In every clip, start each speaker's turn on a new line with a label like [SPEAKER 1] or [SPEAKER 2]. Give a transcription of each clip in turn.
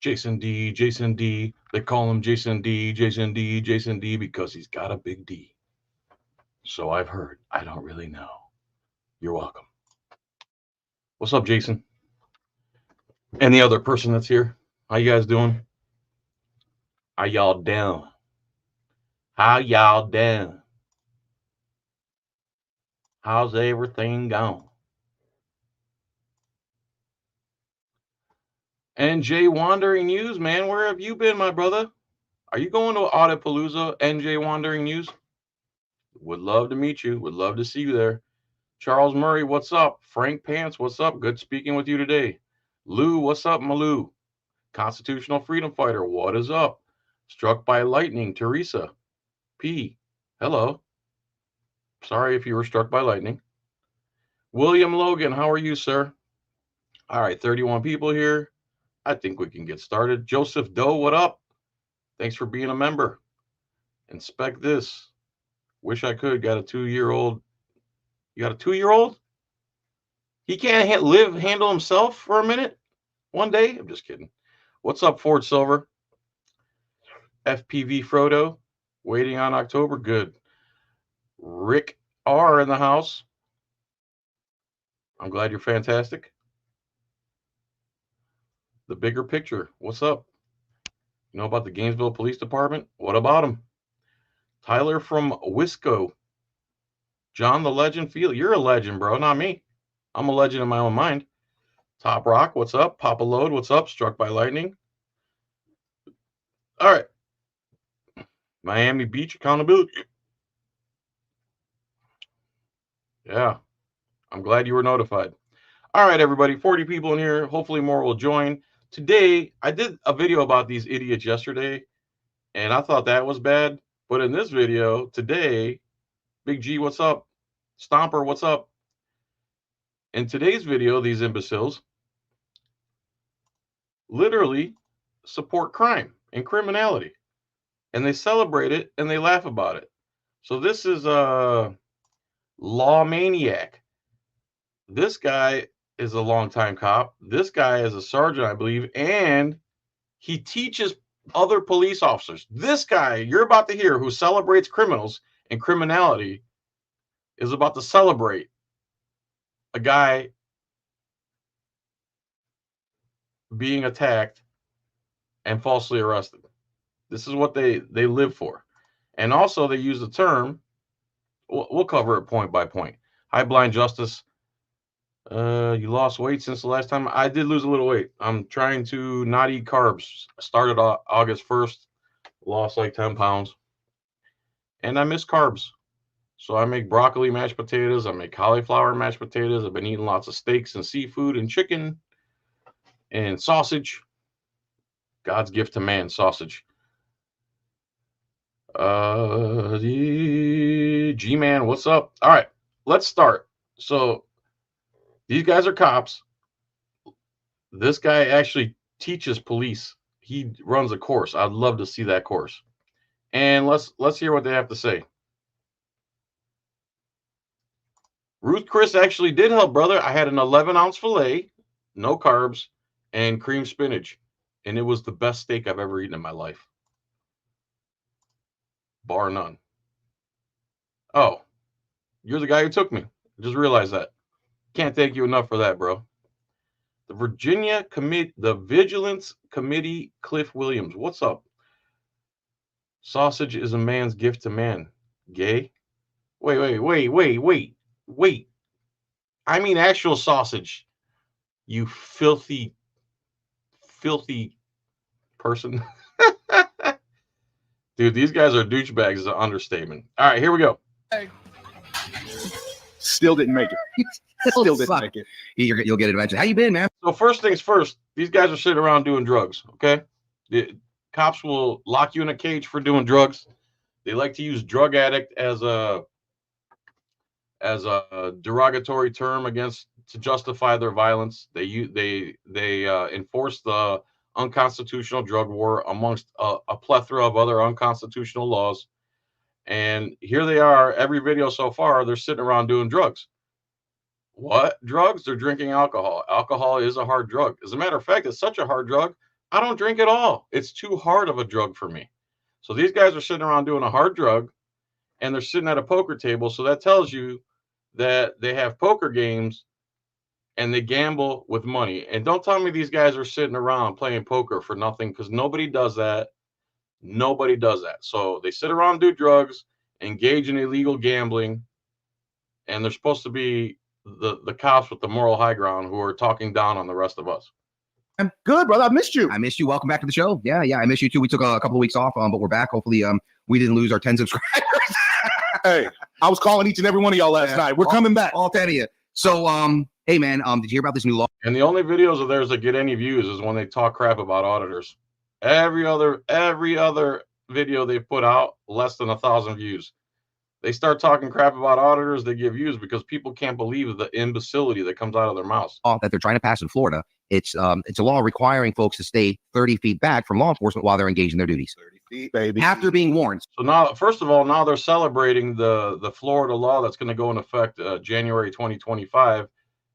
[SPEAKER 1] Jason D, Jason D. They call him Jason D, Jason D, Jason D because he's got a big D. So I've heard. I don't really know. You're welcome. What's up, Jason? And the other person that's here. How you guys doing? How y'all doing? How y'all doing? How's everything going? NJ Wandering News, man, where have you been, my brother? Are you going to Audit Palooza, NJ Wandering News? Would love to meet you. Would love to see you there. Charles Murray, what's up? Frank Pants, what's up? Good speaking with you today. Lou, what's up, Malou? Constitutional Freedom Fighter, what is up? Struck by Lightning, Teresa. P, hello. Sorry if you were struck by lightning. William Logan, how are you, sir? All right, 31 people here. I think we can get started. Joseph Doe, what up? Thanks for being a member. Inspect this. Wish I could. Got a 2-year-old. You got a 2-year-old? He can't handle himself for a minute? One day? I'm just kidding. What's up, Ford Silver? FPV Frodo. Waiting on October. Good. Rick R in the house. I'm glad you're fantastic. The bigger picture. What's up? You know about the Gainesville Police Department? What about them? Tyler from Wisco. John the Legend Field. You're a legend, bro, not me. I'm a legend in my own mind. Top Rock, what's up? Papa Load, what's up? Struck by lightning. All right. Miami Beach accountability. Yeah. I'm glad you were notified. All right, everybody. 40 people in here. Hopefully more will join. Today, I did a video about these idiots yesterday, and I thought that was bad. But in this video today, Big G, what's up? Stomper, what's up? In today's video, these imbeciles literally support crime and criminality, and they celebrate it and they laugh about it. So this is a law maniac. This guy is a longtime cop. This guy is a sergeant, I believe, and he teaches other police officers. This guy you're about to hear, who celebrates criminals and criminality, is about to celebrate a guy being attacked and falsely arrested. This is what they live for. And also they use the term, we'll cover it point by point. Hi, Blind Justice. You lost weight since the last time. I did lose a little weight. I'm trying to not eat carbs. Started August 1st, lost like 10 pounds. And I miss carbs. So I make broccoli mashed potatoes. I make cauliflower mashed potatoes. I've been eating lots of steaks and seafood and chicken and sausage. God's gift to man, sausage. G-Man, what's up? All right, let's start. So these guys are cops. This guy actually teaches police. He runs a course. I'd love to see that course. And let's hear what they have to say. Ruth Chris actually did help, brother. I had an 11-ounce filet, no carbs, and cream spinach. And it was the best steak I've ever eaten in my life. Bar none. Oh, you're the guy who took me. I just realized that. Can't thank you enough for that, bro. The Vigilance Committee, Cliff Williams. What's up? Sausage is a man's gift to man. Gay? Wait. I mean actual sausage. You filthy person. Dude, these guys are douchebags is an understatement. All right, here we go.
[SPEAKER 2] Still didn't make it. Still didn't make it.
[SPEAKER 3] You'll get it eventually. How you been, man?
[SPEAKER 1] So first things first, these guys are sitting around doing drugs, okay? The cops will lock you in a cage for doing drugs. They like to use drug addict as a derogatory term to justify their violence. They enforce the unconstitutional drug war amongst a plethora of other unconstitutional laws. And here they are, every video so far, they're sitting around doing drugs. What drugs? They're drinking alcohol. Alcohol is a hard drug. As a matter of fact, it's such a hard drug, I don't drink at all. It's too hard of a drug for me. So these guys are sitting around doing a hard drug, and they're sitting at a poker table. So that tells you that they have poker games and they gamble with money. And don't tell me these guys are sitting around playing poker for nothing, because nobody does that. Nobody does that. So they sit around, do drugs, engage in illegal gambling, and they're supposed to be the cops with the moral high ground who are talking down on the rest of us.
[SPEAKER 2] I'm good, brother. I missed you.
[SPEAKER 3] I missed you. Welcome back to the show. Yeah, I missed you too. We took a couple of weeks off, but we're back. Hopefully, we didn't lose our 10 subscribers.
[SPEAKER 2] Hey, I was calling each and every one of y'all last night. We're coming back.
[SPEAKER 3] All 10 of you. So, hey man, did you hear about this new law?
[SPEAKER 1] And the only videos of theirs that get any views is when they talk crap about auditors. Every other video they've put out, less than 1,000 views. They start talking crap about auditors, they get views because people can't believe the imbecility that comes out of their mouths.
[SPEAKER 3] That they're trying to pass in Florida. It's a law requiring folks to stay 30 feet back from law enforcement while they're engaged in their duties.
[SPEAKER 2] 30 feet, baby.
[SPEAKER 3] After being warned.
[SPEAKER 1] So now, first of all, now they're celebrating the Florida law that's going to go in effect January 2025,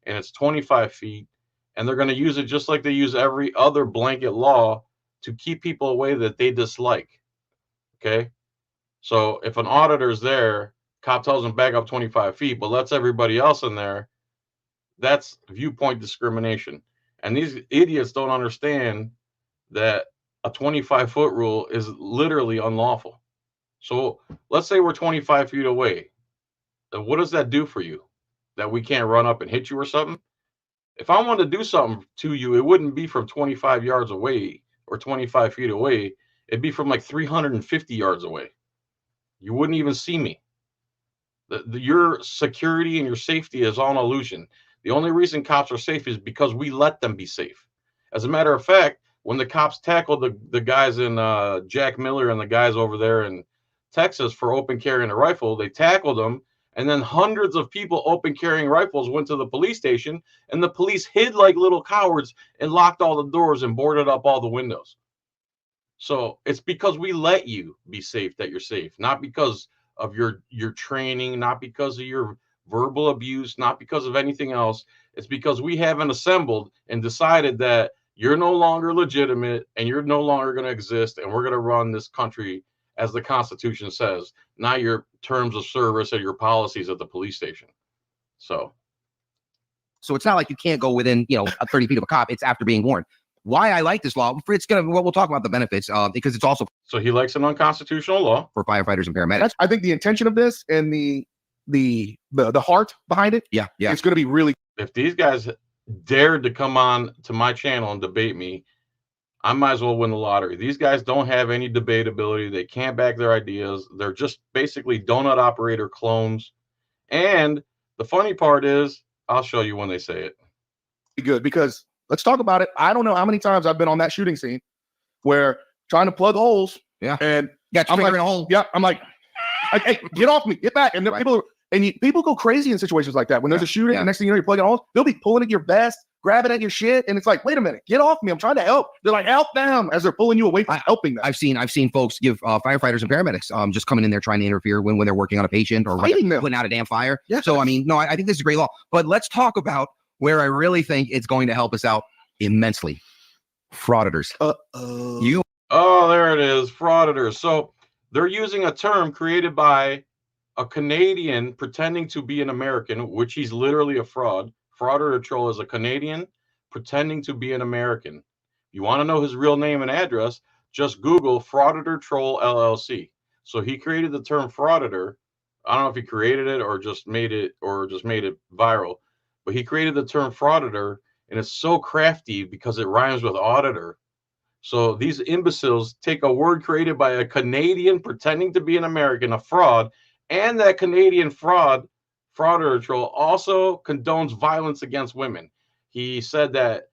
[SPEAKER 1] and it's 25 feet, and they're going to use it just like they use every other blanket law to keep people away that they dislike. Okay? So if an auditor's there, cop tells them back up 25 feet, but lets everybody else in there, that's viewpoint discrimination. And these idiots don't understand that a 25-foot rule is literally unlawful. So let's say we're 25 feet away. What does that do for you? That we can't run up and hit you or something? If I wanted to do something to you, it wouldn't be from 25 yards away or 25 feet away. It'd be from like 350 yards away. You wouldn't even see me. Your security and your safety is all an illusion. The only reason cops are safe is because we let them be safe. As a matter of fact, when the cops tackled the guys in Jack Miller and the guys over there in Texas for open carrying a rifle, they tackled them, and then hundreds of people open carrying rifles went to the police station, and the police hid like little cowards and locked all the doors and boarded up all the windows. So it's because we let you be safe that you're safe, not because of your training, not because of your verbal abuse, not because of anything else. It's because we haven't assembled and decided that you're no longer legitimate and you're no longer going to exist, and we're going to run this country as the Constitution says, not your terms of service or your policies at the police station. So
[SPEAKER 3] it's not like you can't go within 30 feet of a cop. It's after being warned. Why I like this law? We'll talk about the benefits because it's also.
[SPEAKER 1] So he likes an unconstitutional law
[SPEAKER 3] for firefighters and paramedics.
[SPEAKER 2] I think the intention of this and the heart behind it.
[SPEAKER 3] Yeah.
[SPEAKER 2] It's going to be really.
[SPEAKER 1] If these guys dared to come on to my channel and debate me, I might as well win the lottery. These guys don't have any debatability. They can't back their ideas. They're just basically donut operator clones. And the funny part is, I'll show you when they say it.
[SPEAKER 2] Good, because let's talk about it. I don't know how many times I've been on that shooting scene where trying to plug holes.
[SPEAKER 3] Yeah.
[SPEAKER 2] And
[SPEAKER 3] got your finger in a hole.
[SPEAKER 2] Yeah. I'm like, hey, get off me, get back. And
[SPEAKER 3] right.
[SPEAKER 2] people go crazy in situations like that. When there's a shooting, and next thing you know, you're plugging holes, they'll be pulling at your vest, grabbing at your shit, and it's like, wait a minute, get off me. I'm trying to help. They're like, help them, as they're pulling you away from helping them.
[SPEAKER 3] I've seen folks give firefighters and paramedics just coming in there trying to interfere when they're working on a patient or
[SPEAKER 2] fighting them,
[SPEAKER 3] putting out a damn fire.
[SPEAKER 2] Yeah.
[SPEAKER 3] So I mean, no, I think this is a great law. But let's talk about where I really think it's going to help us out immensely. Frauditors.
[SPEAKER 1] Oh, there it is. Frauditors. So they're using a term created by a Canadian pretending to be an American, which he's literally a fraud. Frauditor troll is a Canadian pretending to be an American. You want to know his real name and address, just Google Frauditor Troll LLC. So he created the term frauditor. I don't know if he created it or just made it viral, but he created the term frauditor, and it's so crafty because it rhymes with auditor. So these imbeciles take a word created by a Canadian pretending to be an American, a fraud, and that Canadian frauditor troll also condones violence against women. He said that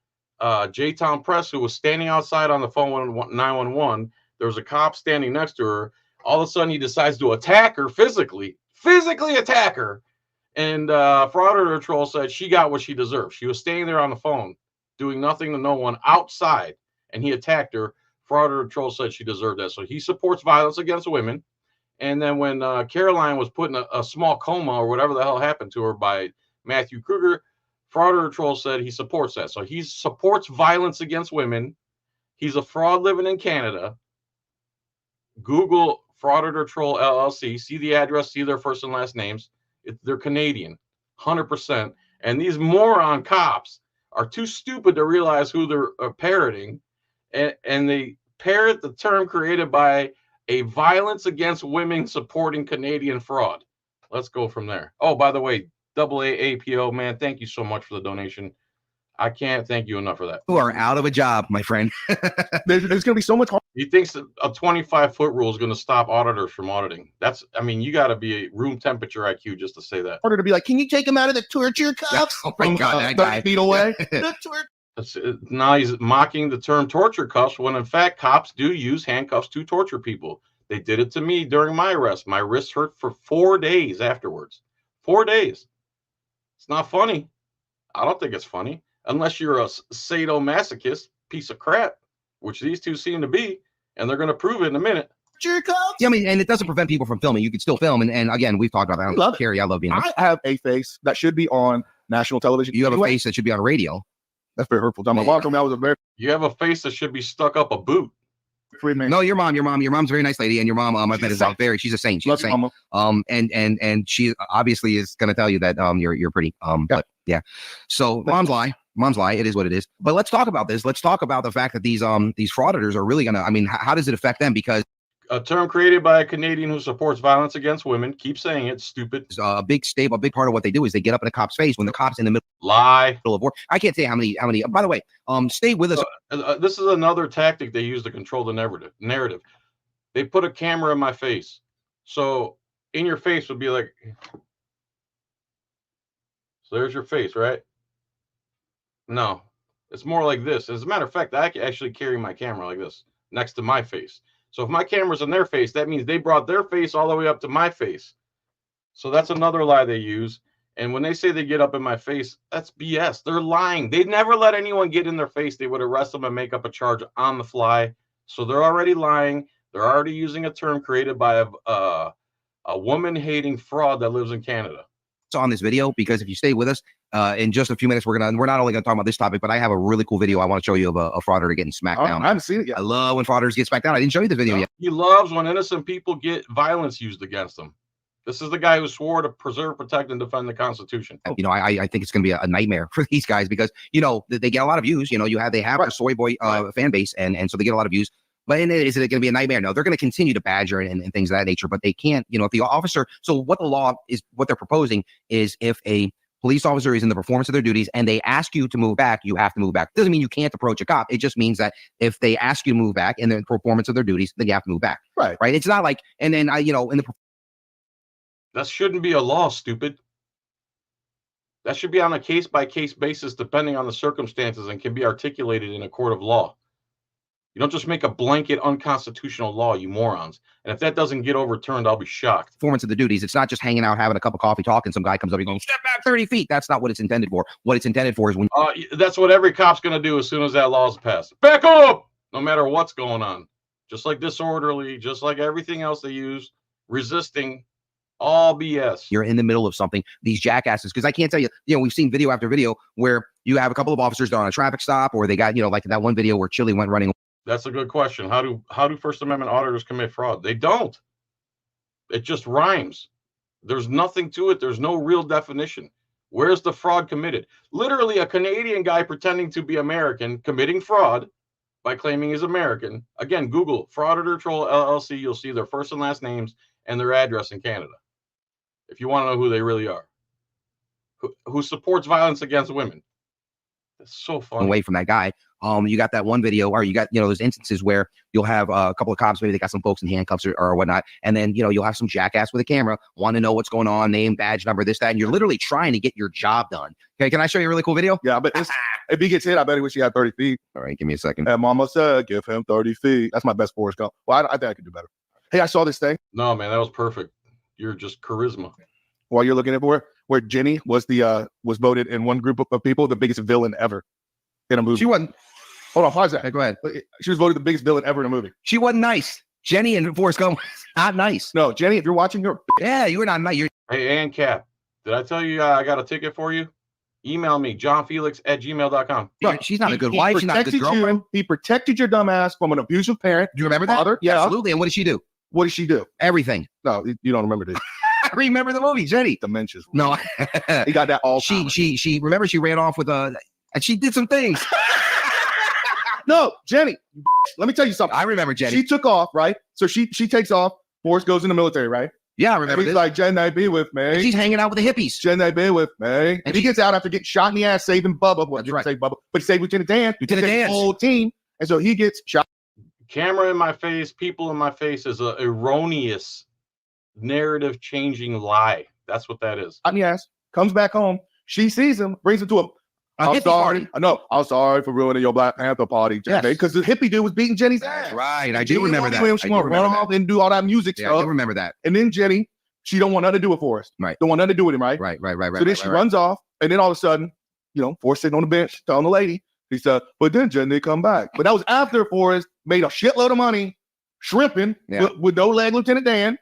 [SPEAKER 1] J-Town Press, who was standing outside on the phone with 911, there was a cop standing next to her. All of a sudden, he decides to attack her physically attack her. And frauditor troll said she got what she deserved. She was standing there on the phone, doing nothing to no one outside, and he attacked her. Frauditor troll said she deserved that. So he supports violence against women. And then when Caroline was put in a small coma or whatever the hell happened to her by Matthew Kruger, Frauditor troll said he supports that. So he supports violence against women. He's a fraud living in Canada. Google Frauditor Troll LLC. See the address, see their first and last names. They're Canadian, 100%. And these moron cops are too stupid to realize who they're parroting. And they parrot the term created by a violence against women supporting Canadian fraud. Let's go from there. Oh, by the way, AAAPO, man, thank you so much for the donation. I can't thank you enough for that.
[SPEAKER 3] You are out of a job, my friend.
[SPEAKER 2] There's going to be so much.
[SPEAKER 1] He thinks that a 25-foot rule is going to stop auditors from auditing. You got to be a room temperature IQ just to say that.
[SPEAKER 2] Harder to be like, can you take him out of the torture cuffs?
[SPEAKER 3] Oh my God, that
[SPEAKER 2] 30
[SPEAKER 3] guy.
[SPEAKER 2] feet away.
[SPEAKER 1] Now he's mocking the term torture cuffs when in fact cops do use handcuffs to torture people. They did it to me during my arrest. My wrists hurt for 4 days afterwards. 4 days. It's not funny. I don't think it's funny. Unless you're a sadomasochist piece of crap, which these two seem to be, and they're going to prove it in a minute.
[SPEAKER 3] Yeah, I mean, and it doesn't prevent people from filming. You can still film, and again, we've talked about that.
[SPEAKER 2] Love it.
[SPEAKER 3] Carrie, I love being.
[SPEAKER 2] I have a face that should be on national television.
[SPEAKER 3] You have a face that should be on radio.
[SPEAKER 2] That's very hurtful. My mom told me I was a very
[SPEAKER 1] You have a face that should be stuck up a boot.
[SPEAKER 2] free man.
[SPEAKER 3] No, your mom's a very nice lady, and your mom, I've met is very. She's a saint. She's
[SPEAKER 2] Love
[SPEAKER 3] a saint.
[SPEAKER 2] Mama.
[SPEAKER 3] And she obviously is going to tell you that you're pretty. But yeah. So mom's lie. It is what it is. But let's talk about this. Let's talk about the fact that these frauditors are really gonna. I mean, how does it affect them? Because
[SPEAKER 1] A term created by a Canadian who supports violence against women. Keep saying it, stupid.
[SPEAKER 3] a big part of what they do is they get up in a cop's face when the cop's in the
[SPEAKER 1] Lie.
[SPEAKER 3] middle of war. I can't say how many. By the way, stay with us.
[SPEAKER 1] This is another tactic they use to control the narrative. They put a camera in my face. So in your face would be like, so there's your face, right? No, it's more like this. As a matter of fact, I can actually carry my camera like this next to my face. So if my camera's in their face, that means they brought their face all the way up to my face. So that's another lie they use. And when they say they get up in my face, that's BS. They're lying. They'd never let anyone get in their face. They would arrest them and make up a charge on the fly. So they're already lying. They're already using a term created by a woman-hating fraud that lives in Canada.
[SPEAKER 3] On this video, because if you stay with us in just a few minutes, we're not only gonna talk about this topic, but I have a really cool video I want to show you of a frauditor getting smacked down.
[SPEAKER 2] I haven't seen it yet.
[SPEAKER 3] I love when frauditors get smacked down. I didn't show you the video yet.
[SPEAKER 1] He loves when innocent people get violence used against them. This is the guy who swore to preserve, protect, and defend the Constitution.
[SPEAKER 3] I think it's gonna be a nightmare for these guys because they get a lot of views. They have a soy boy fan base, and so they get a lot of views. But is it going to be a nightmare? No, they're going to continue to badger and things of that nature, but they can't, if the officer, so what the law is, what they're proposing is if a police officer is in the performance of their duties and they ask you to move back, you have to move back. Doesn't mean you can't approach a cop. It just means that if they ask you to move back in the performance of their duties, then you have to move back.
[SPEAKER 2] Right.
[SPEAKER 3] Right. It's not like, and then
[SPEAKER 1] That shouldn't be a law, stupid. That should be on a case-by-case basis, depending on the circumstances, and can be articulated in a court of law. You don't just make a blanket unconstitutional law, you morons. And if that doesn't get overturned, I'll be shocked.
[SPEAKER 3] performance of the duties, it's not just hanging out, having a cup of coffee, talking. Some guy comes up and goes, step back 30 feet. That's not what it's intended for. What it's intended for is when
[SPEAKER 1] that's what every cop's going to do as soon as that law's passed. Back up! No matter what's going on. Just like disorderly, just like everything else they use, resisting, all BS.
[SPEAKER 3] you're in the middle of something, these jackasses, because I can't tell you, we've seen video after video where you have a couple of officers that are on a traffic stop, or they got, like that one video where Chili went running.
[SPEAKER 1] That's a good question. How do First Amendment auditors commit fraud? They don't. It just rhymes. There's nothing to it. There's no real definition. Where's the fraud committed? Literally a Canadian guy pretending to be American committing fraud by claiming he's American. Again, Google Frauditor Troll LLC. You'll see their first and last names and their address in Canada. If you want to know who they really are. Who supports violence against women. That's so funny.
[SPEAKER 3] Away from that guy. You got that one video, or you got, those instances where you'll have a couple of cops, maybe they got some folks in handcuffs or whatnot. And then, you'll have some jackass with a camera, want to know what's going on, name, badge number, this, that. And you're literally trying to get your job done. Okay. Can I show you a really cool video?
[SPEAKER 2] Yeah, but if he gets hit, I bet he wish he had 30 feet.
[SPEAKER 3] All right. Give me a second.
[SPEAKER 2] And Mama said, give him 30 feet. That's my best Forrest Gump. Well, I think I could do better. Hey, I saw this thing.
[SPEAKER 1] No, man, that was perfect. You're just charisma.
[SPEAKER 2] While you're looking at where Jenny was was voted in one group of people the biggest villain ever in a movie.
[SPEAKER 3] She wasn't.
[SPEAKER 2] Hold on, pause that.
[SPEAKER 3] Hey, go ahead.
[SPEAKER 2] She was voted the biggest villain ever in a movie.
[SPEAKER 3] She wasn't nice. Jenny and Forrest Gump was not nice.
[SPEAKER 2] No, Jenny, if you're watching,
[SPEAKER 3] Yeah, you were not nice.
[SPEAKER 1] Hey, and Cap, did I tell you I got a ticket for you? email me, johnfelix@gmail.com.
[SPEAKER 3] Yeah, she's not a good wife. She's not a good girlfriend.
[SPEAKER 2] He protected your dumb ass from an abusive parent.
[SPEAKER 3] Do you remember that?
[SPEAKER 2] Father? Yeah.
[SPEAKER 3] Absolutely. And what did she do?
[SPEAKER 2] What did she do?
[SPEAKER 3] Everything.
[SPEAKER 2] No, you don't remember this.
[SPEAKER 3] I remember the movie, Jenny.
[SPEAKER 2] Dementias.
[SPEAKER 3] No.
[SPEAKER 2] He got that all.
[SPEAKER 3] She remember she ran off with and she did some things.
[SPEAKER 2] No, Jenny. Let me tell you something.
[SPEAKER 3] I remember Jenny.
[SPEAKER 2] She took off, right? So she takes off. Forrest goes in the military, right?
[SPEAKER 3] Yeah, I remember.
[SPEAKER 2] And he's like, Jenny, be with me.
[SPEAKER 3] And she's hanging out with the hippies.
[SPEAKER 2] Jenny, be with me. And he gets out after getting shot in the ass, saving Bubba. Well, didn't say Bubba, but he saved Lieutenant Dan.
[SPEAKER 3] Lieutenant Dan.
[SPEAKER 2] The whole team. And so he gets shot.
[SPEAKER 1] Camera in my face, people in my face is an erroneous narrative changing lie. That's what that is.
[SPEAKER 2] Shot in the ass. Comes back home. She sees him, brings him to a I'm sorry. No, I'm sorry for ruining your Black Panther party, Jenny. Because the hippie dude was beating Jenny's ass.
[SPEAKER 3] That's right. I do remember that.
[SPEAKER 2] She want to run off and do all that music
[SPEAKER 3] stuff.
[SPEAKER 2] I
[SPEAKER 3] do remember that.
[SPEAKER 2] And then Jenny, she don't want nothing to do with Forrest.
[SPEAKER 3] Right.
[SPEAKER 2] Don't want nothing to do with him, right?
[SPEAKER 3] Right.
[SPEAKER 2] So then she runs off, and then all of a sudden, Forrest sitting on the bench telling the lady, he said, but then Jenny come back. But that was after Forrest made a shitload of money shrimping with no leg Lieutenant Dan.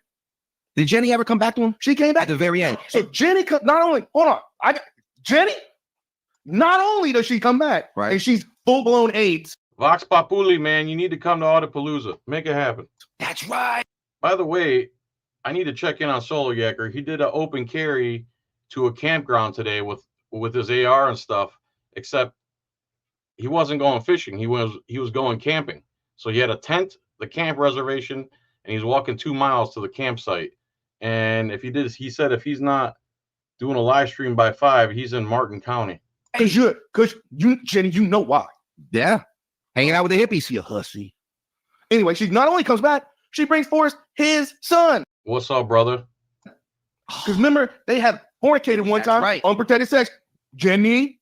[SPEAKER 3] Did Jenny ever come back to him?
[SPEAKER 2] She came back
[SPEAKER 3] at the very end.
[SPEAKER 2] So Jenny not only Jenny. Not only does she come back,
[SPEAKER 3] right,
[SPEAKER 2] and she's full-blown AIDS.
[SPEAKER 1] Vox Populi, man, you need to come to Audipalooza. Make it happen.
[SPEAKER 3] That's right.
[SPEAKER 1] By the way, I need to check in on Solo Yacker. He did an open carry to a campground today with his AR and stuff, except he wasn't going fishing. He was going camping. So he had a tent, the camp reservation, and he's walking 2 miles to the campsite. And he said if he's not doing a live stream by 5, he's in Martin County.
[SPEAKER 2] Because you, Jenny, you know why.
[SPEAKER 3] Yeah. Hanging out with the hippies, you hussy.
[SPEAKER 2] Anyway, she not only comes back, she brings Forrest his son.
[SPEAKER 1] What's up, brother?
[SPEAKER 2] Because remember, they had fornicated one time,
[SPEAKER 3] right.
[SPEAKER 2] Unprotected sex. Jenny.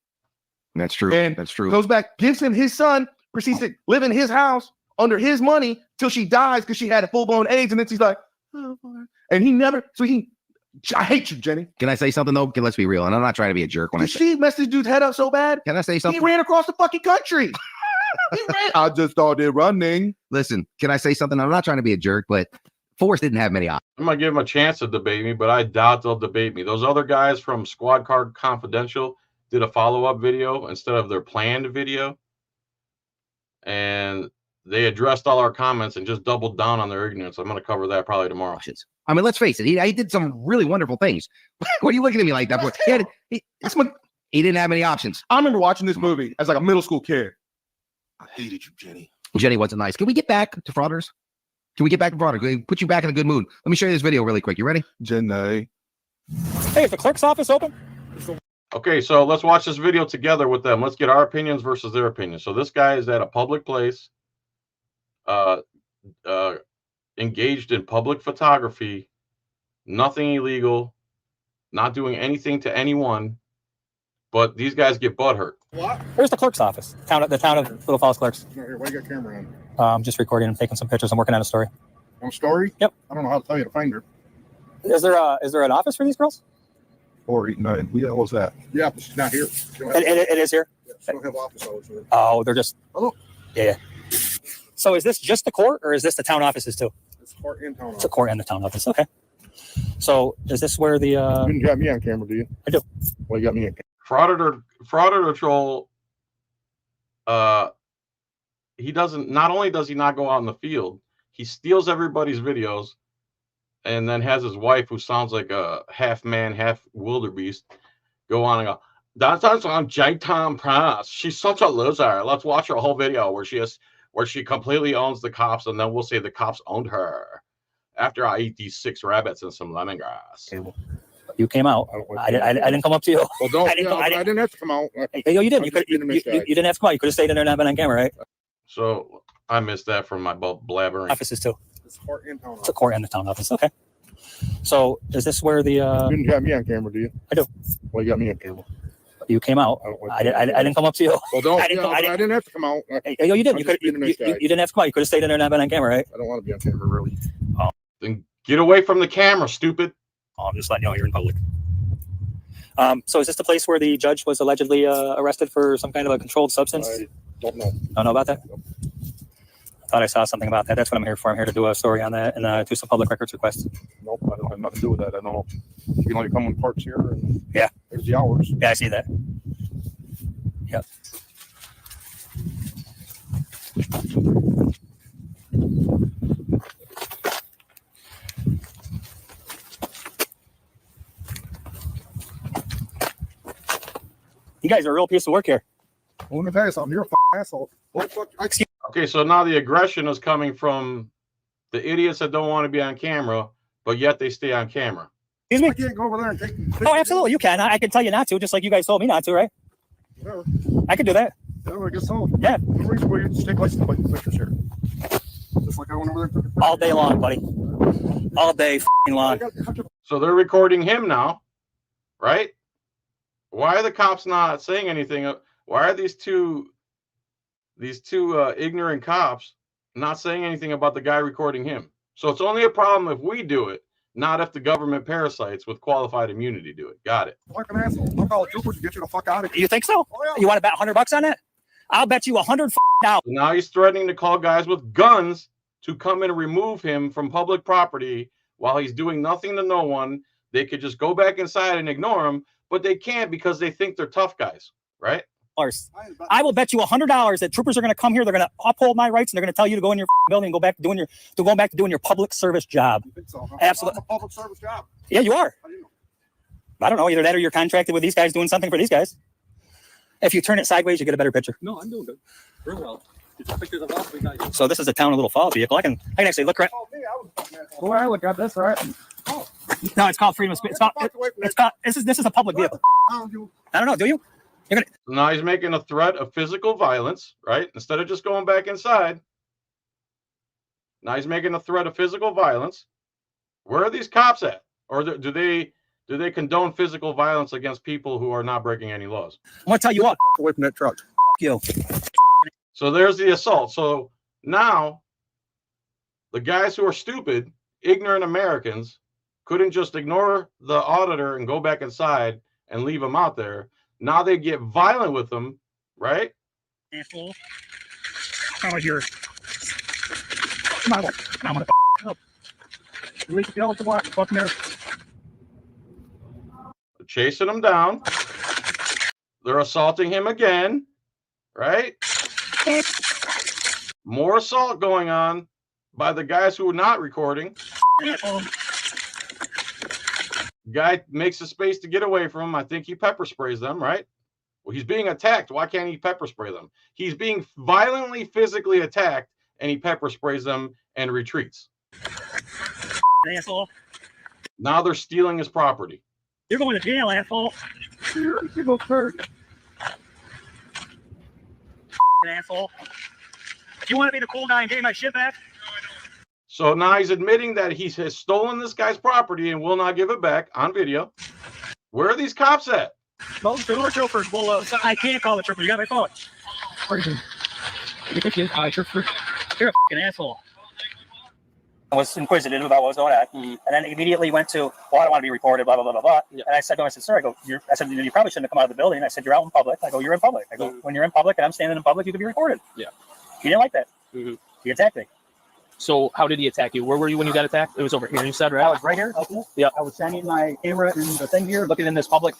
[SPEAKER 3] That's true.
[SPEAKER 2] And
[SPEAKER 3] that's true.
[SPEAKER 2] Goes back, gives him his son, proceeds to live in his house under his money till she dies because she had a full-blown AIDS. And then she's like, oh, and he never, I hate you, Jenny.
[SPEAKER 3] Can I say something, though? Let's be real. And I'm not trying to be a jerk when
[SPEAKER 2] she messed this dude's head up so bad.
[SPEAKER 3] Can I say something?
[SPEAKER 2] He ran across the fucking country. He ran. I just started running.
[SPEAKER 3] Listen, can I say something? I'm not trying to be a jerk, but Forrest didn't have many options.
[SPEAKER 1] I'm going to give him a chance to debate me, but I doubt they'll debate me. Those other guys from Squad Car Confidential did a follow-up video instead of their planned video. And they addressed all our comments and just doubled down on their ignorance. I'm going to cover that probably tomorrow.
[SPEAKER 3] I mean, let's face it. He did some really wonderful things. What are you looking at me like that for? He didn't have many options.
[SPEAKER 2] I remember watching this movie as like a middle school kid. I hated you, Jenny.
[SPEAKER 3] Jenny wasn't nice. Can we get back to frauders? Can we get back to frauders? Can we put you back in a good mood? Let me show you this video really quick. You ready?
[SPEAKER 2] Jenny.
[SPEAKER 4] Hey, is the clerk's office open?
[SPEAKER 1] Okay, so let's watch this video together with them. Let's get our opinions versus their opinions. So this guy is at a public place, engaged in public photography, nothing illegal, not doing anything to anyone, but these guys get butthurt.
[SPEAKER 4] What? Where's the clerk's office? The town of Little Falls Clerks.
[SPEAKER 5] Here, why you got camera on?
[SPEAKER 4] I'm just recording and taking some pictures. I'm working on a story.
[SPEAKER 5] On a story?
[SPEAKER 4] Yep.
[SPEAKER 5] I don't know how to tell you to find her.
[SPEAKER 4] Is there an office for these girls?
[SPEAKER 2] Or no, what was that?
[SPEAKER 5] Yeah, but she's not here.
[SPEAKER 4] It is here.
[SPEAKER 5] Yeah, she don't have office hours here.
[SPEAKER 4] Oh, they're just.
[SPEAKER 5] Oh.
[SPEAKER 4] Yeah. So is this just the court, or is this the town offices too?
[SPEAKER 5] It's court and town office.
[SPEAKER 4] It's a court and the town office. Okay. So is this where the?
[SPEAKER 5] You didn't got me on camera, do you?
[SPEAKER 4] I do.
[SPEAKER 5] Well, you got me on camera.
[SPEAKER 1] Frauditor troll. He doesn't. Not only does he not go out in the field, he steals everybody's videos, and then has his wife, who sounds like a half man, half wildebeest, go on and go, that's on J-Tom Press. She's such a loser. Let's watch her whole video where she completely owns the cops, and then we'll say the cops owned her after I eat these 6 rabbits and some lemongrass.
[SPEAKER 4] Okay, well, you came out. I didn't come up to you.
[SPEAKER 5] Well, don't. I didn't have to come out.
[SPEAKER 4] You didn't. You didn't have to come out. You could have stayed in there and not been on camera, right?
[SPEAKER 1] So I missed that from my blabbering.
[SPEAKER 4] Offices too.
[SPEAKER 5] It's court and town office.
[SPEAKER 4] It's a court and the town office. Okay. So is this where the?
[SPEAKER 5] You didn't have me on camera, do you?
[SPEAKER 4] I do.
[SPEAKER 5] Well, you got me on camera.
[SPEAKER 4] You came out. I didn't come up to you.
[SPEAKER 5] Well, don't. I didn't have to come out.
[SPEAKER 4] You didn't. You didn't have to come out. You could have stayed in there and not been on camera, right?
[SPEAKER 5] I don't want to be on camera, really.
[SPEAKER 4] Oh.
[SPEAKER 1] Then get away from the camera, stupid.
[SPEAKER 4] Oh, I'm just letting you know you're in public. So is this the place where the judge was allegedly arrested for some kind of a controlled substance?
[SPEAKER 5] I don't know.
[SPEAKER 4] Don't know about that?
[SPEAKER 5] Nope.
[SPEAKER 4] I thought I saw something about that. That's what I'm here for. I'm here to do a story on that and do some public records requests.
[SPEAKER 5] Nope, I don't have nothing to do with that. I don't know. You can only come in parts here. And
[SPEAKER 4] yeah.
[SPEAKER 5] There's the hours.
[SPEAKER 4] Yeah, I see that. Yep. You guys are a real piece of work here.
[SPEAKER 5] Well, let me tell you something. You're a asshole. What the fuck?
[SPEAKER 1] Okay, so now the aggression is coming from the idiots that don't want to be on camera, but yet they stay on camera.
[SPEAKER 5] Excuse me? I can't go over there and take
[SPEAKER 4] Oh, absolutely, you can. I can tell you not to, just like you guys told me not to, right?
[SPEAKER 5] whatever.
[SPEAKER 4] I can do that.
[SPEAKER 5] Yeah, I guess so.
[SPEAKER 4] Yeah.
[SPEAKER 5] No reason why you just take license plate pictures here. Just like I went over there and took a picture.
[SPEAKER 4] All day long, buddy. All day f***ing long.
[SPEAKER 1] So they're recording him now, right? Why are the cops not saying anything? Why are these two ignorant cops not saying anything about the guy recording him? So it's only a problem if we do it, not if the government parasites with qualified immunity do it. Got it.
[SPEAKER 5] Fucking asshole. I'll call a trooper to get you the fuck out of here.
[SPEAKER 4] You think so?
[SPEAKER 5] Oh, yeah.
[SPEAKER 4] You want to bet $100 on that? I'll bet you $100 now.
[SPEAKER 1] Now he's threatening to call guys with guns to come and remove him from public property while he's doing nothing to no one. They could just go back inside and ignore him, but they can't because they think they're tough guys, right?
[SPEAKER 4] I will bet you $100 that troopers are going to come here. They're going to uphold my rights, and they're going to tell you to go in your building and go back to doing your public service job.
[SPEAKER 5] You think so? Huh?
[SPEAKER 4] Absolutely.
[SPEAKER 5] I'm a public service job.
[SPEAKER 4] Yeah, you are.
[SPEAKER 5] How do you know?
[SPEAKER 4] I don't know. Either that or you're contracted with these guys doing something for these guys. If you turn it sideways, you get a better picture.
[SPEAKER 6] No, I'm doing good. Real well. Pictures of us, we got you.
[SPEAKER 4] So this is a town of Little Fall vehicle. I can actually look right.
[SPEAKER 5] Oh, me, I was a fucking asshole.
[SPEAKER 6] Well, I look at this, right?
[SPEAKER 4] No, it's called Freedom of Speech. This is a public vehicle. I don't know. Do you?
[SPEAKER 1] Now he's making a threat of physical violence, right? Instead of just going back inside. Now he's making a threat of physical violence. Where are these cops at? Or do they condone physical violence against people who are not breaking any laws?
[SPEAKER 4] I'm gonna tell you what.
[SPEAKER 5] Away from that truck.
[SPEAKER 4] You.
[SPEAKER 1] So there's the assault. So now the guys who are stupid, ignorant Americans couldn't just ignore the auditor and go back inside and leave him out there. Now they get violent with them, right?
[SPEAKER 4] Asshole. How was yours? I'm gonna up. You reach the to watch fucking there.
[SPEAKER 1] Chasing him down. They're assaulting him again, right? More assault going on by the guys who are not recording. Guy makes a space to get away from him. I think he pepper sprays them, right? Well, he's being attacked. Why can't he pepper spray them? He's being violently physically attacked, and he pepper sprays them and retreats.
[SPEAKER 4] Asshole.
[SPEAKER 1] Now they're stealing his property.
[SPEAKER 4] You're going to jail, asshole.
[SPEAKER 5] You go first.
[SPEAKER 4] Asshole. You want me to cool down and get my shit back?
[SPEAKER 1] So now he's admitting that he has stolen this guy's property and will not give it back on video. Where are these cops at?
[SPEAKER 4] Call the troopers. Well, I can't call the troopers. You got my phone. You're a fucking asshole. I was inquisitive about what was going on, and then immediately went to, well, I don't want to be reported, blah, blah, blah, blah, blah. Yeah. And I said to him, I said, sir, I said, you probably shouldn't have come out of the building. I said, you're out in public. I go, you're in public. I go, when you're in public and I'm standing in public, you can be recorded.
[SPEAKER 6] Yeah.
[SPEAKER 4] He didn't like that. He attacked me.
[SPEAKER 6] So how did he attack you? Where were you when you got attacked? It was over here, you said, right?
[SPEAKER 4] I was right here. Okay.
[SPEAKER 6] Yeah.
[SPEAKER 4] I was standing my camera in the thing here, looking in this public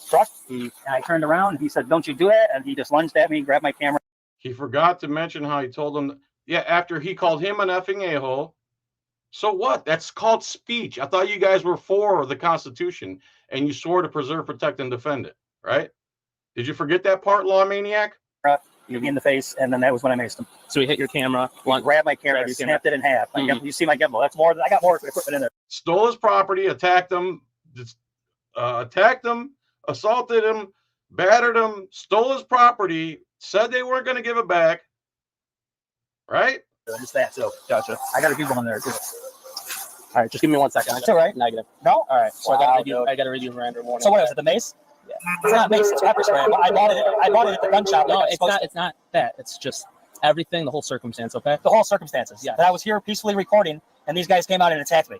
[SPEAKER 4] truck. And I turned around and he said, don't you do that. And he just lunged at me, grabbed my camera.
[SPEAKER 1] He forgot to mention how he told him, after he called him an effing a-hole. So what? That's called speech. I thought you guys were for the Constitution and you swore to preserve, protect, and defend it, right? Did you forget that part, law maniac?
[SPEAKER 4] In the face, and then that was when I maced him.
[SPEAKER 6] So he hit your camera.
[SPEAKER 4] He grabbed my camera, snapped it in half. You see my gimbal. That's more. I got more equipment in there.
[SPEAKER 1] Stole his property, attacked him, assaulted him, battered him, stole his property, said they weren't going to give it back, right?
[SPEAKER 4] Just that. So
[SPEAKER 6] Gotcha.
[SPEAKER 4] I got a good one there too.
[SPEAKER 6] All right, just give me 1 second.
[SPEAKER 4] It's all right.
[SPEAKER 6] Negative.
[SPEAKER 4] No.
[SPEAKER 6] All right. So
[SPEAKER 4] Wow,
[SPEAKER 6] I got to read you Miranda warning.
[SPEAKER 4] So what is it? The mace? Yeah. It's not mace. It's pepper spray. I bought it at the gun shop.
[SPEAKER 6] No, it's not. It's not that. It's just everything, the whole circumstance. Okay.
[SPEAKER 4] The whole circumstances.
[SPEAKER 6] Yeah.
[SPEAKER 4] But I was here peacefully recording, and these guys came out and attacked me.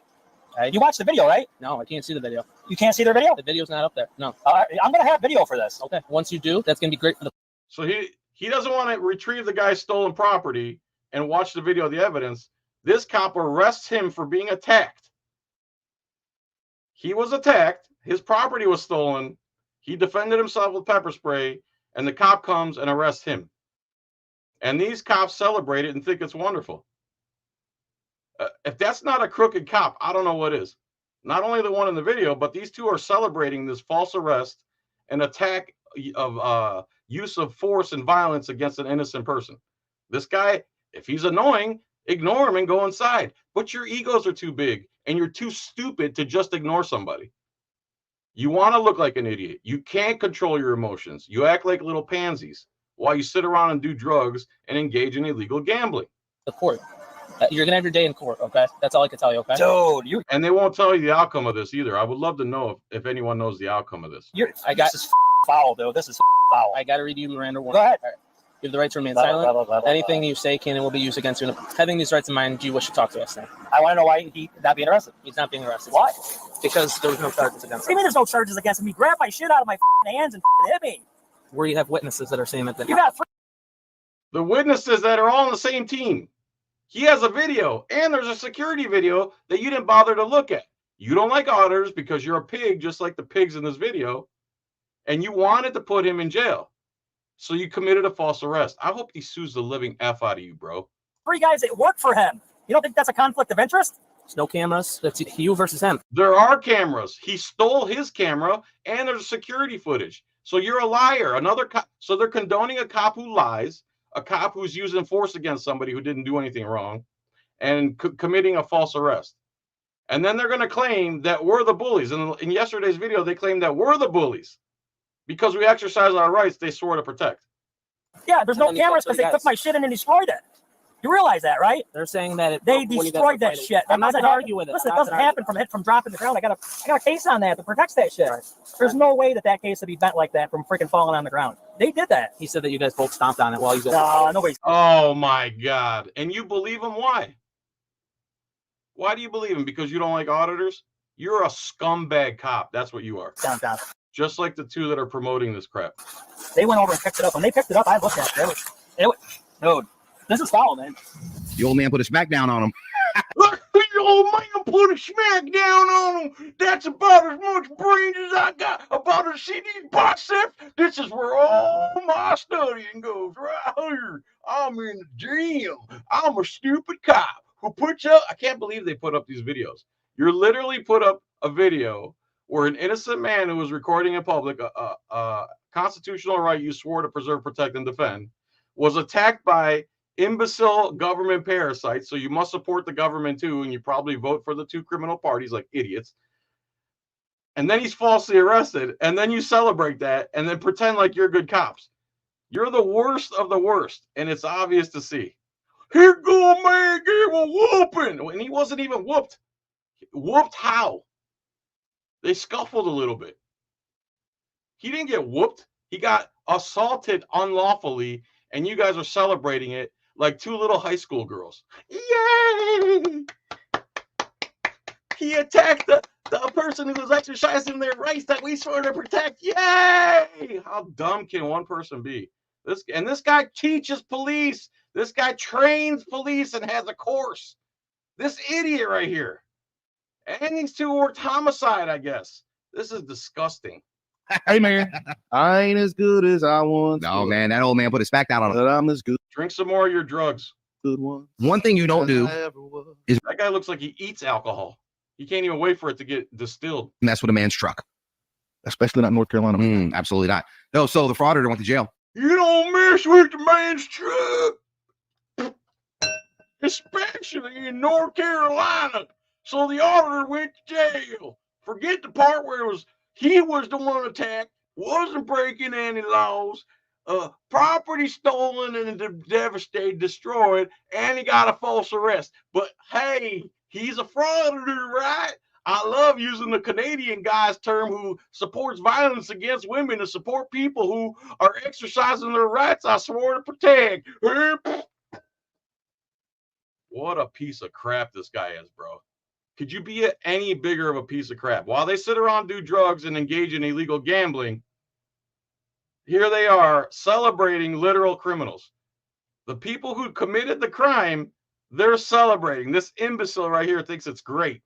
[SPEAKER 6] Right.
[SPEAKER 4] You watched the video, right?
[SPEAKER 6] No, I can't see the video.
[SPEAKER 4] You can't see their video?
[SPEAKER 6] The video's not up there. No.
[SPEAKER 4] I'm gonna have video for this.
[SPEAKER 6] Okay. Once you do, that's gonna be great for the.
[SPEAKER 1] So he doesn't want to retrieve the guy's stolen property and watch the video of the evidence. This cop arrests him for being attacked. He was attacked. His property was stolen. He defended himself with pepper spray, and the cop comes and arrests him. And these cops celebrate it and think it's wonderful. If that's not a crooked cop, I don't know what is. Not only the one in the video, but these two are celebrating this false arrest and attack of use of force and violence against an innocent person. This guy, if he's annoying, ignore him and go inside. But your egos are too big and you're too stupid to just ignore somebody. You want to look like an idiot. You can't control your emotions. You act like little pansies while you sit around and do drugs and engage in illegal gambling.
[SPEAKER 6] The court. You're gonna have your day in court, okay? That's all I can tell you, okay?
[SPEAKER 4] Dude,
[SPEAKER 1] And they won't tell you the outcome of this either. I would love to know if anyone knows the outcome of this.
[SPEAKER 4] this is foul, dude. This is foul.
[SPEAKER 6] I gotta read you Miranda
[SPEAKER 4] Go
[SPEAKER 6] warning.
[SPEAKER 4] ahead.
[SPEAKER 6] All right. You have the right to remain
[SPEAKER 4] Blah,
[SPEAKER 6] silent.
[SPEAKER 4] blah, blah, blah,
[SPEAKER 6] Anything
[SPEAKER 4] blah.
[SPEAKER 6] you say can and will be used against you. Having these rights in mind, do you wish to talk to us now?
[SPEAKER 4] I want to know why he's not being arrested.
[SPEAKER 6] He's not being arrested.
[SPEAKER 4] Why?
[SPEAKER 6] Because there was no charges against
[SPEAKER 4] What do you
[SPEAKER 6] him.
[SPEAKER 4] mean there's no charges against him? He grabbed my shit out of my hands and hit me.
[SPEAKER 6] Where you have witnesses that are saying that.
[SPEAKER 4] You got three.
[SPEAKER 1] The witnesses that are all on the same team. He has a video, and there's a security video that you didn't bother to look at. You don't like auditors because you're a pig, just like the pigs in this video, and you wanted to put him in jail. So you committed a false arrest. I hope he sues the living F out of you, bro.
[SPEAKER 4] Three guys that work for him. You don't think that's a conflict of interest?
[SPEAKER 6] There's no cameras. That's you versus him.
[SPEAKER 1] There are cameras. He stole his camera, and there's security footage. So you're a liar. So they're condoning a cop who lies, a cop who's using force against somebody who didn't do anything wrong, and committing a false arrest. And then they're going to claim that we're the bullies. And in yesterday's video, they claimed that we're the bullies because we exercise our rights they swore to protect.
[SPEAKER 4] Yeah, there's no
[SPEAKER 6] And then
[SPEAKER 4] cameras
[SPEAKER 6] so
[SPEAKER 4] because
[SPEAKER 6] you
[SPEAKER 4] they
[SPEAKER 6] guys-
[SPEAKER 4] took my shit in and destroyed it. You realize that, right?
[SPEAKER 6] They're saying that
[SPEAKER 4] They
[SPEAKER 6] when you guys
[SPEAKER 4] destroyed
[SPEAKER 6] were
[SPEAKER 4] that
[SPEAKER 6] fighting-
[SPEAKER 4] shit.
[SPEAKER 6] I'm not
[SPEAKER 4] That
[SPEAKER 6] going to
[SPEAKER 4] doesn't
[SPEAKER 6] argue with it.
[SPEAKER 4] Listen,
[SPEAKER 6] I'm
[SPEAKER 4] it
[SPEAKER 6] not
[SPEAKER 4] doesn't
[SPEAKER 6] gonna argue
[SPEAKER 4] happen from dropping the ground. I got a case on that protects that shit.
[SPEAKER 6] Right.
[SPEAKER 4] There's no way that case would be bent like that from freaking falling on the ground. They did that.
[SPEAKER 6] He said that you guys both stomped on it while you guys.
[SPEAKER 4] No, nobody's
[SPEAKER 1] Oh, my God. And you believe him? Why? Why do you believe him? Because you don't like auditors? You're a scumbag cop. That's what you are.
[SPEAKER 4] downtown.
[SPEAKER 1] Just like the two that are promoting this crap.
[SPEAKER 4] They went over and picked it up. When they picked it up, I looked at it. Dude, this is foul, man.
[SPEAKER 3] The old man put a smack down on him.
[SPEAKER 1] Look, the old man put a smack down on him. That's about as much brains as I got about a CD biceps. This is where all my studying goes, right here. I'm in the gym. I'm a stupid cop who puts up. I can't believe they put up these videos. You're literally put up a video where an innocent man who was recording in public a constitutional right you swore to preserve, protect, and defend was attacked by imbecile government parasites. So you must support the government too, and you probably vote for the two criminal parties like idiots. And then he's falsely arrested, and then you celebrate that, and then pretend like you're good cops. You're the worst of the worst, and it's obvious to see. Here go a man gave a whooping, and he wasn't even whooped. Whooped how? They scuffled a little bit. He didn't get whooped. He got assaulted unlawfully, and you guys are celebrating it like two little high school girls. Yay! He attacked the person who was exercising their rights that we swore to protect. Yay! How dumb can one person be? This guy teaches police. This guy trains police and has a course. This idiot right here. And these two worked homicide, I guess. This is disgusting.
[SPEAKER 2] Hey, man, I ain't as good as I once.
[SPEAKER 3] No,
[SPEAKER 2] was,
[SPEAKER 3] man, that old man put a smack down on him.
[SPEAKER 2] but I'm as good
[SPEAKER 1] Drink some more of your drugs.
[SPEAKER 2] one.
[SPEAKER 3] One thing you don't do is
[SPEAKER 1] That guy looks like he eats alcohol. He can't even wait for it to get distilled.
[SPEAKER 3] mess with a man's truck.
[SPEAKER 2] Especially not North Carolina.
[SPEAKER 3] Absolutely not. No, so the frauditor went to jail.
[SPEAKER 1] You don't mess with the man's truck. Especially in North Carolina. So the auditor went to jail. Forget the part where he was the one attacked, wasn't breaking any laws, property stolen and devastated, destroyed, and he got a false arrest. But hey, he's a frauditor, right? I love using the Canadian guy's term who supports violence against women to support people who are exercising their rights I swore to protect. What a piece of crap this guy is, bro. Could you be any bigger of a piece of crap? While they sit around, do drugs, and engage in illegal gambling, here they are celebrating literal criminals. The people who committed the crime, they're celebrating. This imbecile right here thinks it's great.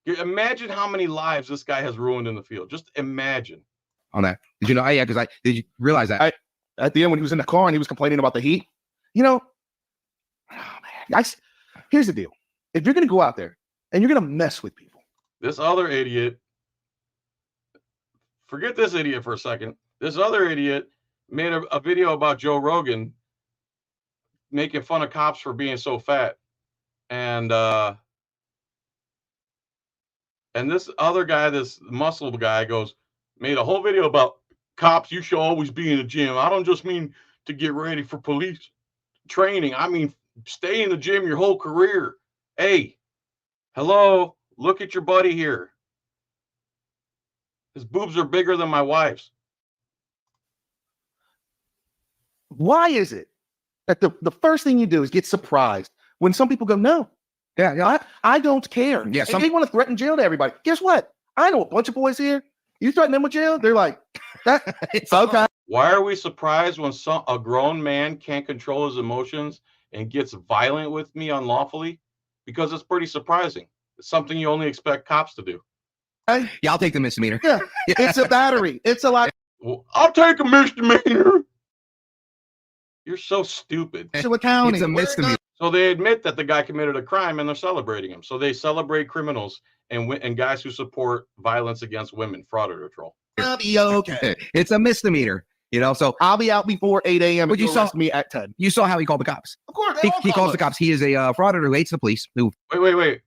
[SPEAKER 1] Imagine how many lives this guy has ruined in the field. Just imagine.
[SPEAKER 3] on that. Did you know? Yeah, because did you realize that?
[SPEAKER 2] At the end when he was in the car and he was complaining about the heat, you know, here's the deal. If you're going to go out there and you're going to mess with people.
[SPEAKER 1] This other idiot, forget this idiot for a second. This other idiot made a video about Joe Rogan making fun of cops for being so fat. And this other guy, this muscle guy made a whole video about cops. You should always be in the gym. I don't just mean to get ready for police training. I mean, stay in the gym your whole career. Hey, hello, look at your buddy here. His boobs are bigger than my wife's.
[SPEAKER 2] Why is it that the first thing you do is get surprised when some people go, no, I don't care.
[SPEAKER 3] Yeah,
[SPEAKER 2] they want to threaten jail to everybody. Guess what? I know a bunch of boys here. You threaten them with jail, they're like, it's okay.
[SPEAKER 1] Why are we surprised when a grown man can't control his emotions and gets violent with me unlawfully? Because it's pretty surprising. It's something you only expect cops to do.
[SPEAKER 2] Hey,
[SPEAKER 3] Yeah, I'll take the misdemeanor.
[SPEAKER 2] yeah, it's a battery. It's a lot.
[SPEAKER 1] Well, I'll take a misdemeanor. You're so stupid.
[SPEAKER 2] It's accounting.
[SPEAKER 3] It's a misdemeanor.
[SPEAKER 1] So they admit that the guy committed a crime and they're celebrating him. So they celebrate criminals and guys who support violence against women, frauditor troll.
[SPEAKER 2] I'll be okay.
[SPEAKER 3] It's a misdemeanor. You know, so
[SPEAKER 2] I'll be out before 8 a.m.
[SPEAKER 3] But
[SPEAKER 2] you saw me at 10.
[SPEAKER 3] you saw how he called the cops.
[SPEAKER 2] Of course,
[SPEAKER 3] He calls the cops. He is a frauditor who hates the police. Who?
[SPEAKER 1] Wait.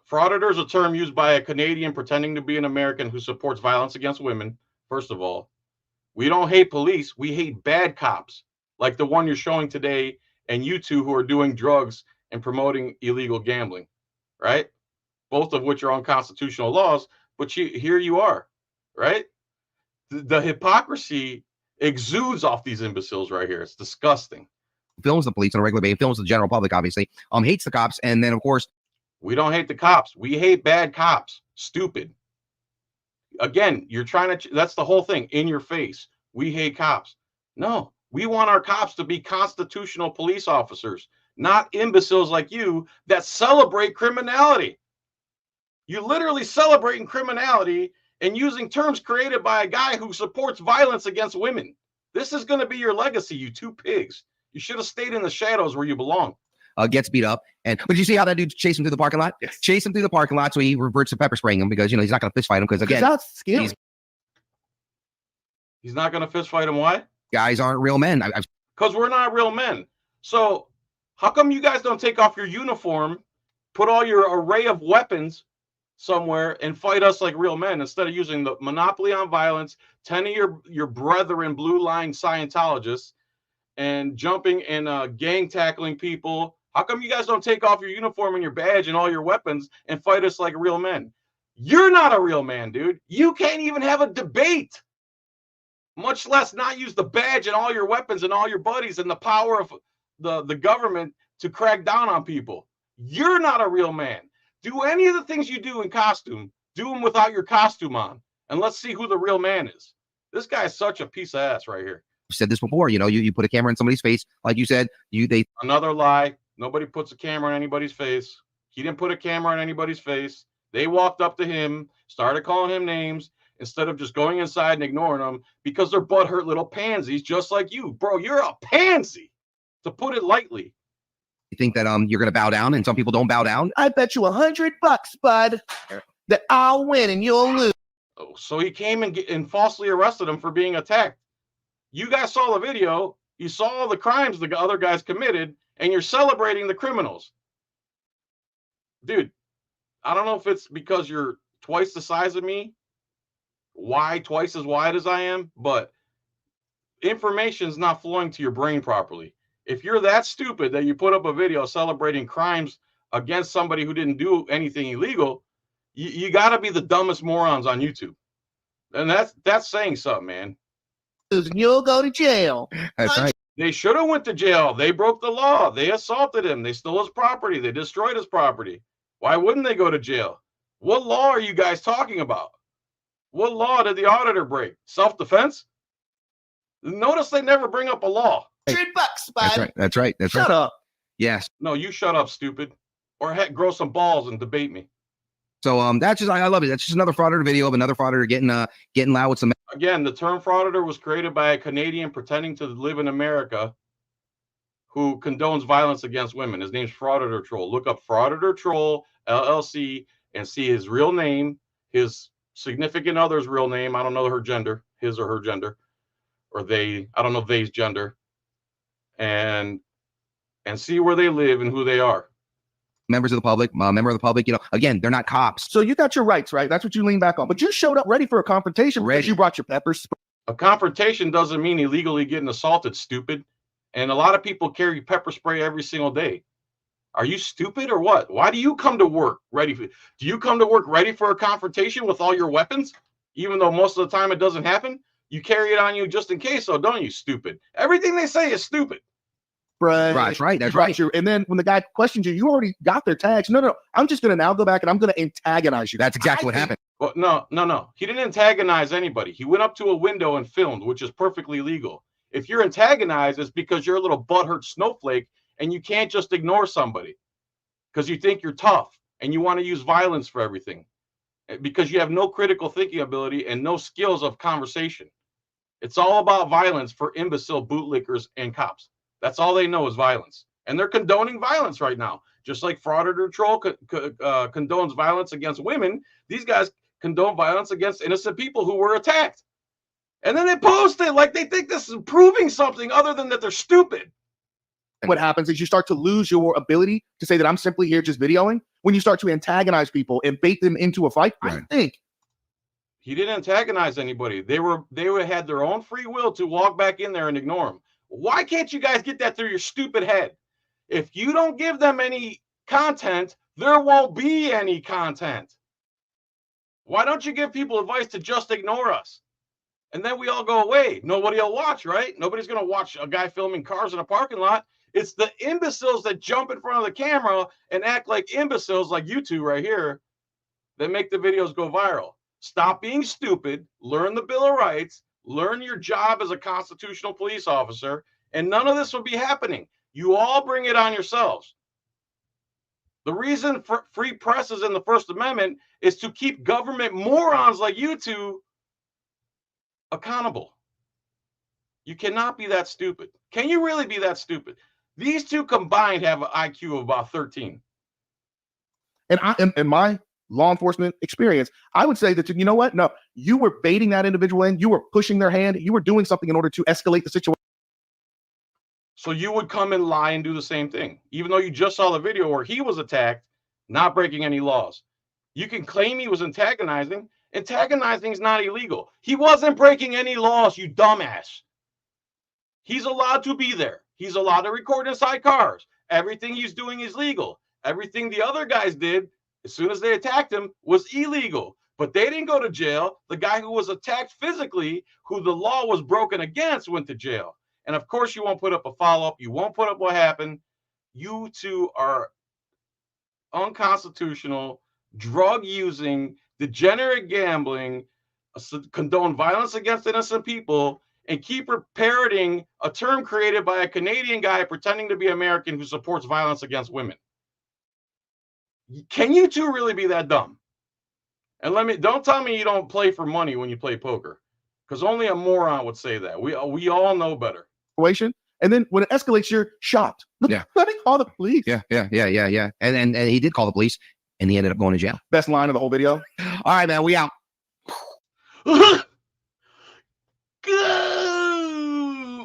[SPEAKER 1] Frauditor is a term used by a Canadian pretending to be an American who supports violence against women. First of all, we don't hate police. We hate bad cops, like the one you're showing today, and you two who are doing drugs and promoting illegal gambling, right? Both of which are unconstitutional laws, but here you are, right? The hypocrisy exudes off these imbeciles right here. It's disgusting.
[SPEAKER 3] Films the police on a regular basis. Films the general public, obviously. Hates the cops, and then of course
[SPEAKER 1] we don't hate the cops. We hate bad cops. Stupid. Again, you're trying to. That's the whole thing. In your face. We hate cops. No, we want our cops to be constitutional police officers, not imbeciles like you that celebrate criminality. You literally celebrating criminality and using terms created by a guy who supports violence against women. This is going to be your legacy, you two pigs. You should have stayed in the shadows where you belong.
[SPEAKER 3] Gets beat up, but you see how that dude chased him through the parking lot?
[SPEAKER 2] Yes.
[SPEAKER 3] Chase him through the parking lot, so he reverts to pepper spraying him because he's not going to fist fight him because again,
[SPEAKER 2] that's scary.
[SPEAKER 1] He's not going to fist fight him. Why?
[SPEAKER 3] Guys aren't real men.
[SPEAKER 1] Because we're not real men. So how come you guys don't take off your uniform, put all your array of weapons somewhere and fight us like real men instead of using the monopoly on violence, 10 of your brethren blue line Scientologists and jumping and gang tackling people? How come you guys don't take off your uniform and your badge and all your weapons and fight us like real men? You're not a real man, dude. You can't even have a debate, much less not use the badge and all your weapons and all your buddies and the power of the government to crack down on people. You're not a real man. Do any of the things you do in costume, do them without your costume on, and let's see who the real man is. This guy is such a piece of ass right here.
[SPEAKER 3] I've said this before. You put a camera in somebody's face, like you said.
[SPEAKER 1] Another lie. Nobody puts a camera in anybody's face. He didn't put a camera in anybody's face. They walked up to him, started calling him names instead of just going inside and ignoring them because they're butthurt little pansies, just like you, bro. You're a pansy, to put it lightly.
[SPEAKER 3] You think that you're going to bow down, and some people don't bow down?
[SPEAKER 2] I bet you $100, bud, that I'll win and you'll lose.
[SPEAKER 1] Oh, so he came and falsely arrested him for being attacked. You guys saw the video. You saw all the crimes the other guys committed, and you're celebrating the criminals. Dude, I don't know if it's because you're twice the size of me, twice as wide as I am, but information's not flowing to your brain properly. If you're that stupid that you put up a video celebrating crimes against somebody who didn't do anything illegal, you got to be the dumbest morons on YouTube. And that's saying something, man.
[SPEAKER 2] You'll go to jail.
[SPEAKER 3] That's right.
[SPEAKER 1] They should have went to jail. They broke the law. They assaulted him. They stole his property. They destroyed his property. Why wouldn't they go to jail? What law are you guys talking about? What law did the auditor break? Self-defense? Notice they never bring up a law.
[SPEAKER 2] $100, bud.
[SPEAKER 3] That's right.
[SPEAKER 2] Shut up.
[SPEAKER 3] Yes.
[SPEAKER 1] No, you shut up, stupid. Or heck, grow some balls and debate me.
[SPEAKER 3] So that's just I love it. That's just another frauditor video of another frauditor getting loud with some.
[SPEAKER 1] Again, the term frauditor was created by a Canadian pretending to live in America who condones violence against women. His name's Frauditor Troll. Look up Frauditor Troll LLC and see his real name, his significant other's real name. I don't know her gender, his or her gender, or they. I don't know they's gender, and see where they live and who they are.
[SPEAKER 3] Members of the public, member of the public, again, they're not cops.
[SPEAKER 2] So you got your rights, right? That's what you lean back on. But you showed up ready for a confrontation because you brought your pepper spray.
[SPEAKER 1] A confrontation doesn't mean illegally getting assaulted, stupid. And a lot of people carry pepper spray every single day. Are you stupid or what? Why do you come to work ready? Do you come to work ready for a confrontation with all your weapons? Even though most of the time it doesn't happen, you carry it on you just in case, so don't you, stupid? Everything they say is stupid.
[SPEAKER 2] Right.
[SPEAKER 3] That's right. That's right.
[SPEAKER 2] And then when the guy questions you, you already got their tags. No. I'm just going to now go back and I'm going to antagonize you.
[SPEAKER 3] That's exactly what happened.
[SPEAKER 1] Well, no. He didn't antagonize anybody. He went up to a window and filmed, which is perfectly legal. If you're antagonized, it's because you're a little butthurt snowflake and you can't just ignore somebody because you think you're tough and you want to use violence for everything because you have no critical thinking ability and no skills of conversation. It's all about violence for imbecile bootlickers and cops. That's all they know is violence. And they're condoning violence right now. Just like Frauditor Troll condones violence against women, these guys condone violence against innocent people who were attacked. And then they post it like they think this is proving something other than that they're stupid.
[SPEAKER 2] What happens is you start to lose your ability to say that I'm simply here just videoing when you start to antagonize people and bait them into a fight.
[SPEAKER 3] Right.
[SPEAKER 2] I think
[SPEAKER 1] he didn't antagonize anybody. They had their own free will to walk back in there and ignore him. Why can't you guys get that through your stupid head? If you don't give them any content, there won't be any content. Why don't you give people advice to just ignore us? And then we all go away. Nobody will watch, right? Nobody's going to watch a guy filming cars in a parking lot. It's the imbeciles that jump in front of the camera and act like imbeciles like you two right here that make the videos go viral. Stop being stupid. Learn the Bill of Rights. Learn your job as a constitutional police officer, and none of this will be happening. You all bring it on yourselves. The reason for free press is in the First Amendment is to keep government morons like you two accountable. You cannot be that stupid. Can you really be that stupid? These two combined have an IQ of about 13.
[SPEAKER 2] And in my law enforcement experience, I would say that, you know what? No, you were baiting that individual in. You were pushing their hand. You were doing something in order to escalate the situation.
[SPEAKER 1] So you would come and lie and do the same thing, even though you just saw the video where he was attacked, not breaking any laws. You can claim he was antagonizing. Antagonizing is not illegal. He wasn't breaking any laws, you dumbass. He's allowed to be there. He's allowed to record inside cars. Everything he's doing is legal. Everything the other guys did, as soon as they attacked him, was illegal. But they didn't go to jail. The guy who was attacked physically, who the law was broken against, went to jail. And of course, you won't put up a follow-up. You won't put up what happened. You two are unconstitutional, drug-using, degenerate gambling, condone violence against innocent people, and keep parroting a term created by a Canadian guy pretending to be American who supports violence against women. Can you two really be that dumb? And don't tell me you don't play for money when you play poker, because only a moron would say that. We all know better.
[SPEAKER 2] And then when it escalates, you're shocked.
[SPEAKER 3] Yeah.
[SPEAKER 2] Let me call the police.
[SPEAKER 3] Yeah. And he did call the police, and he ended up going to jail.
[SPEAKER 2] Best line of the whole video.
[SPEAKER 3] All right, man, we out.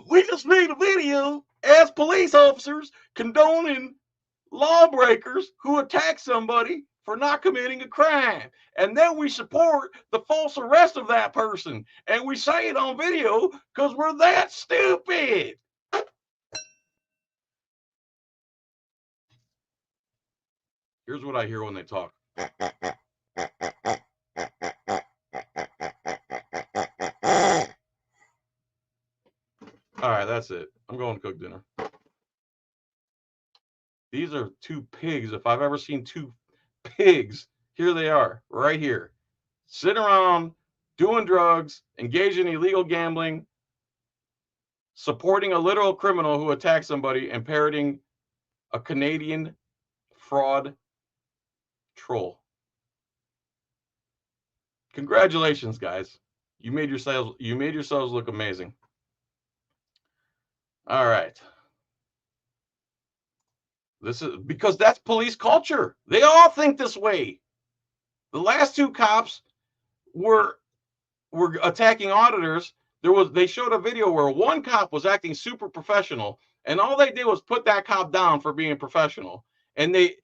[SPEAKER 1] We just made a video as police officers condoning lawbreakers who attack somebody for not committing a crime. And then we support the false arrest of that person. And we say it on video because we're that stupid. Here's what I hear when they talk. All right, that's it. I'm going to cook dinner. These are two pigs. If I've ever seen two pigs, here they are, right here. Sitting around, doing drugs, engaging in illegal gambling, supporting a literal criminal who attacked somebody, and parroting a Canadian fraud troll. Congratulations, guys. You made yourselves look amazing. All right. This is because that's police culture. They all think this way. The last two cops were attacking auditors. They showed a video where one cop was acting super professional, and all they did was put that cop down for being professional, and they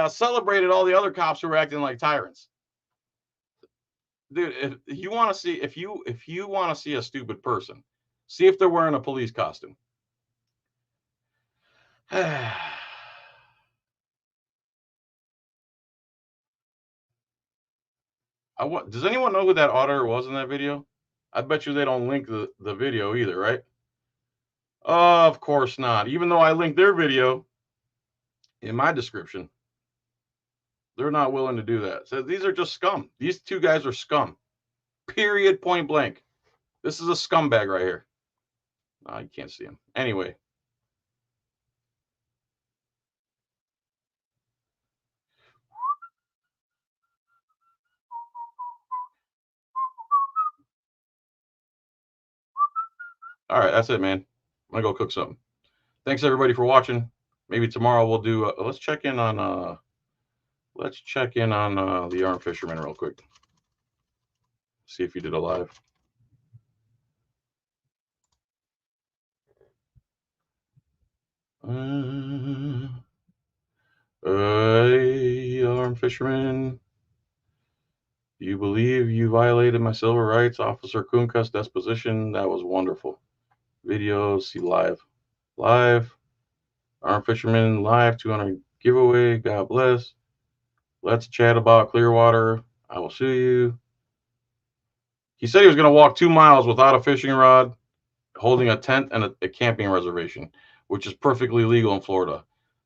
[SPEAKER 1] celebrated all the other cops who were acting like tyrants. Dude, if you want to see a stupid person, see if they're wearing a police costume. Does anyone know who that auditor was in that video? I bet you they don't link the video either, right? Of course not. Even though I linked their video in my description, they're not willing to do that. So these are just scum. These two guys are scum. Period. Point blank. This is a scumbag right here. Oh, you can't see him. Anyway. All right, that's it, man. I'm gonna go cook something. Thanks everybody for watching. Maybe tomorrow we'll do. Let's check in on the Armed Fisherman real quick. See if he did a live. Armed Fisherman. You believe you violated my civil rights, Officer Kunka's deposition. That was wonderful. Video, see live. Live. Armed Fisherman live 200 giveaway. God bless. Let's chat about Clearwater. I will sue you. He said he was going to walk 2 miles without a fishing rod, holding a tent and a camping reservation, which is perfectly legal in Florida.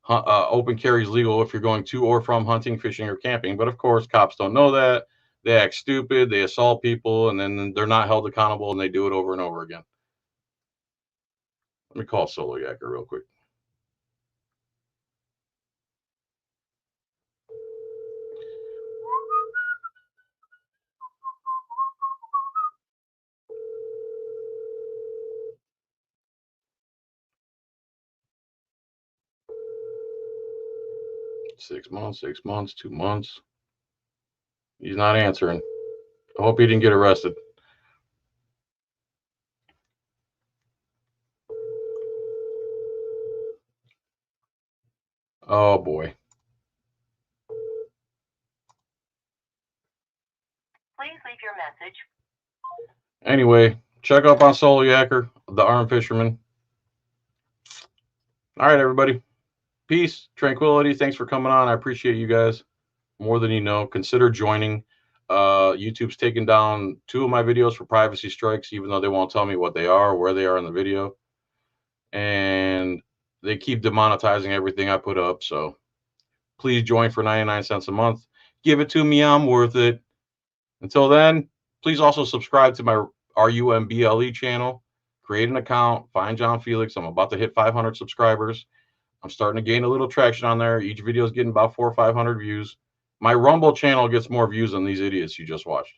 [SPEAKER 1] Open carry is legal if you're going to or from hunting, fishing, or camping. But of course, cops don't know that. They act stupid. They assault people, and then they're not held accountable, and they do it over and over again. Let me call Solo Yacker real quick. Six months, 2 months. He's not answering. I hope he didn't get arrested. Oh boy.
[SPEAKER 7] Please leave your message.
[SPEAKER 1] Anyway, check up on Solo Yacker, the Armed Fisherman. All right, everybody. Peace, tranquility. Thanks for coming on. I appreciate you guys more than you know. Consider joining. YouTube's taken down 2 of my videos for privacy strikes, even though they won't tell me what they are or where they are in the video. And they keep demonetizing everything I put up. So please join for 99 cents a month. Give it to me. I'm worth it. Until then, please also subscribe to my RUMBLE channel. Create an account. Find John Felix. I'm about to hit 500 subscribers. I'm starting to gain a little traction on there. Each video is getting about 400 or 500 views. My Rumble channel gets more views than these idiots you just watched.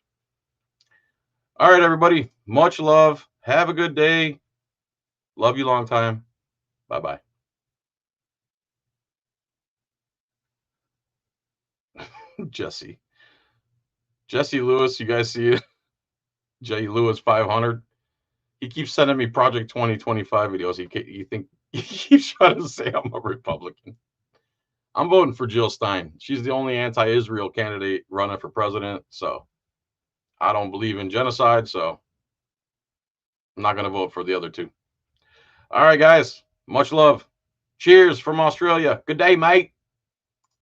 [SPEAKER 1] All right, everybody. Much love. Have a good day. Love you long time. Bye-bye. Jesse Lewis, you guys see it? J. Lewis 500. He keeps sending me Project 2025 videos. He keeps trying to say I'm a Republican. I'm voting for Jill Stein. She's the only anti-Israel candidate running for president. So I don't believe in genocide. So I'm not going to vote for the other two. All right, guys. Much love. Cheers from Australia. Good day, mate.